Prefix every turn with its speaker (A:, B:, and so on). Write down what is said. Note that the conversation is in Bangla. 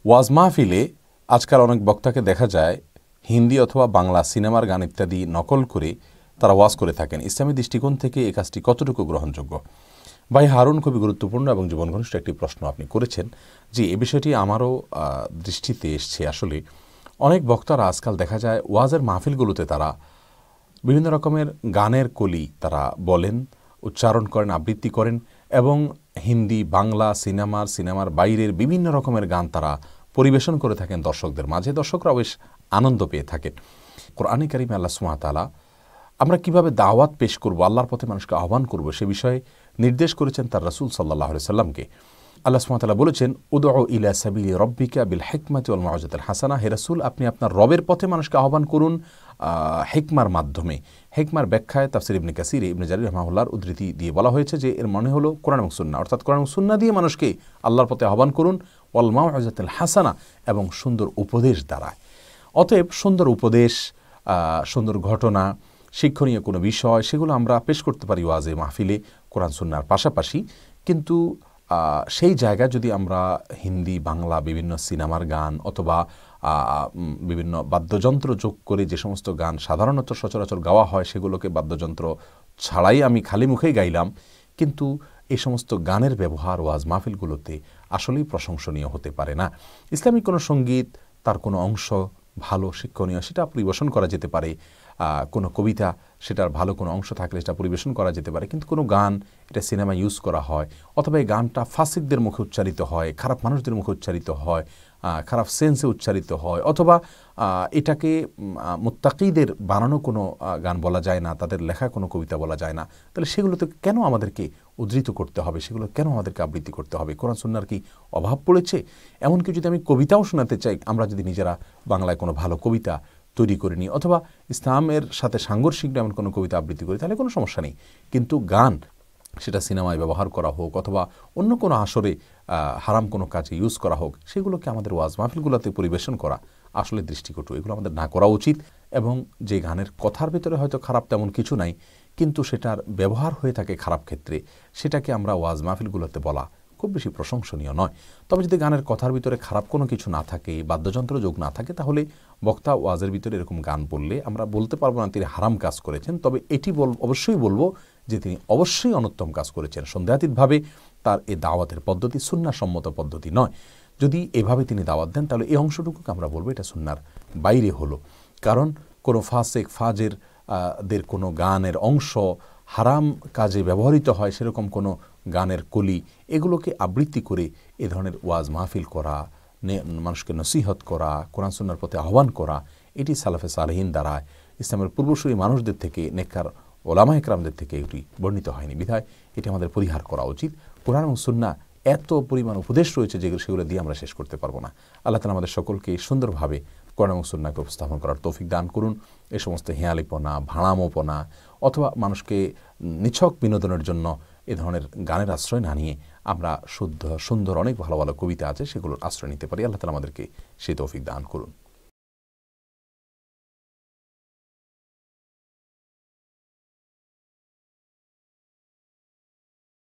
A: ওয়াজ মাহফিলে আজকাল অনেক বক্তাকে দেখা যায় হিন্দি অথবা বাংলা সিনেমার গান ইত্যাদি নকল করে তারা ওয়াজ করে থাকেন। ইসলামী দৃষ্টিকোণ থেকে এই কাজটি কতটুকু গ্রহণযোগ্য? ভাই হারুন, খুবই গুরুত্বপূর্ণ এবং জীবনঘনিষ্ঠ একটি প্রশ্ন আপনি করেছেন। যে এই বিষয়টি আমারও দৃষ্টিতে এসছে। আসলে অনেক বক্তারা আজকাল দেখা যায় ওয়াজের মাহফিলগুলোতে তারা বিভিন্ন রকমের গানের কলি তারা বলেন, উচ্চারণ করেন, আবৃত্তি করেন এবং হিন্দি, বাংলা, সিনেমার বাইরের বিভিন্ন রকমের গান তারা পরিবেশন করে থাকেন দর্শকদের মাঝে। দর্শকরা বেশ আনন্দ পেয়ে থাকেন। কোরআনে কারিমে আল্লাহ সুবহানাহু ওয়া তাআলা আমরা কিভাবে দাওয়াত পেশ করব, আল্লাহর পথে মানুষকে আহ্বান করব, সে বিষয়ে নির্দেশ করেছেন তার রাসূল সাল্লাল্লাহু আলাইহি সাল্লামকে। আল্লাহ সুবহানাহু ওয়া তাআলা বলেছেন, উদউ ইলা সাবিলি রাব্বিকা বিল হিকমাতি ওয়াল মাউইজাতিল হাসানা। হে রাসূল, আপনি আপনার রবের পথে মানুষকে আহ্বান করুন হিকমার মাধ্যমে। হিকমার ব্যাখ্যায় তাফসীর ইবনে কাসির, ইবনে জারীর রাহমাহুল্লাহর উদ্ধৃতি দিয়ে বলা হয়েছে যে এর মানে হলো কোরআন এবং সুন্নাহ, অর্থাৎ কোরআন এবং সুন্নাহ দিয়ে মানুষকে আল্লাহর পথে আহ্বান করুন, ওয়াল মাউইজাতিল হাসানা, এবং সুন্দর উপদেশ দ্বারা। অতএব সুন্দর উপদেশ, সুন্দর ঘটনা, শিক্ষণীয় কোনো বিষয়, সেগুলো আমরা পেশ করতে পারি ওয়াজে মাহফিলে কোরআন সুন্নাহর পাশাপাশি। কিন্তু সেই জায়গায় যদি আমরা হিন্দি, বাংলা, বিভিন্ন সিনেমার গান অথবা বিভিন্ন বাদ্যযন্ত্র যোগ করে যে সমস্ত গান সাধারণত সচরাচর গাওয়া হয়, সেগুলোকে বাদ্যযন্ত্র ছাড়াই আমি খালি মুখেই গাইলাম, কিন্তু এই সমস্ত গানের ব্যবহার ওয়াজ মাহফিলগুলোতে আসলেই প্রশংসনীয় হতে পারে না। ইসলামিক কোনো সঙ্গীত, তার কোনো অংশ ভালো, শিক্ষণীয়, সেটা পরিবেশন করা যেতে পারে। কোনো কবিতা, সেটার ভালো কোনো অংশ থাকলে সেটা পরিবেশন করা যেতে পারে। কিন্তু কোনো গান, এটা সিনেমা ইউজ করা হয় অথবা এই গানটা ফাসিকদের মুখে উচ্চারিত হয়, খারাপ মানুষদের মুখে উচ্চারিত হয়, খারাপ সেন্সে উচ্চারিত হয়, অথবা এটাকে মুত্তাকিদের বানানো কোনো গান বলা যায় না, তাদের লেখা কোনো কবিতা বলা যায় না, তাহলে সেগুলোতে কেন আমাদেরকে উদ্ধৃত করতে হবে? সেগুলো কেন আমাদেরকে আবৃত্তি করতে হবে? কোরআন সুন্নাহর কি অভাব পড়েছে? এমনকি যদি আমি কবিতাও শোনাতে চাই, আমরা যদি নিজেরা বাংলায় কোনো ভালো কবিতা তৈরি করে নিই অথবা ইসলামের সাথে সাংঘর্ষিক এমন কোনো কবিতা আবৃত্তি করি, তাহলে কোনো সমস্যা নেই। কিন্তু গান, সেটা সিনেমায় ব্যবহার করা হোক অথবা অন্য কোনো আসরে হারাম কোনো কাজে ইউজ করা হোক, সেগুলোকে আমাদের ওয়াজ মাহফিলগুলোতে পরিবেশন করা আসলে দৃষ্টিকটু। এগুলো আমাদের না করা উচিত। এবং যে গানের কথার ভিতরে হয়তো খারাপ তেমন কিছু নাই, কিন্তু সেটার ব্যবহার হয়ে থাকে খারাপ ক্ষেত্রে, সেটাকে আমরা ওয়াজ মাহফিলগুলোতে বলা খুব বেশি প্রশংসনীয় নয়। তবে যদি গানের কথার ভিতরে খারাপ কোনো কিছু না থাকে, বাদ্যযন্ত্র যোগ না থাকে, তাহলে বক্তা ওয়াজের ভিতরে এরকম গান বললে আমরা বলতে পারবো না তিনি হারাম কাজ করেছেন। তবে এটি অবশ্যই বলবো যে তিনি অবশ্যই অনুত্তম কাজ করেছেন। সন্দেহাতীতভাবে তার এই দাওয়াতের পদ্ধতি সুন্নাহসম্মত পদ্ধতি নয়। যদি এভাবে তিনি দাওয়াত দেন, তাহলে এই অংশটুকুকে আমরা বলবো এটা সুন্নাহর বাইরে হলো। কারণ কোনো ফাসেক, ফাজের দের কোনো গানের অংশ হারাম কাজে ব্যবহৃত হয়, সেরকম কোনো গানের কলি, এগুলোকে আবৃত্তি করে এ ধরনের ওয়াজ মাহফিল করা, মানুষকে নসিহত করা, কোরআন সুন্নাহর পথে আহ্বান করা, এটি সালাফে সালেহিন দ্বারা ইসলামের পূর্বসূরি মানুষদের থেকে, নেককার ওলামা ইকরামদের থেকে এটি বর্ণিত হয়নি। বিধায় এটি আমাদের পরিহার করা উচিত। কোরআন এবং সুন্নাহ এত পরিমাণ উপদেশ রয়েছে যেগুলো, সেগুলো দিয়ে আমরা শেষ করতে পারবো না। আল্লাহ তাআলা আমাদের সকলকে সুন্দরভাবে কোরআন এবং সুন্নাহকে উপস্থাপন করার তৌফিক দান করুন। এই সমস্ত হেঁয়ালিপনা, ভাড়ামোপনা অথবা মানুষকে নিছক বিনোদনের জন্য এ ধরনের গানের আশ্রয় না নিয়ে আমরা শুদ্ধ, সুন্দর অনেক ভালো ভালো কবিতা আছে, সেগুলোর আশ্রয় নিতে পারি। আল্লাহ তাআলা আমাদেরকে সেই তৌফিক দান করুন।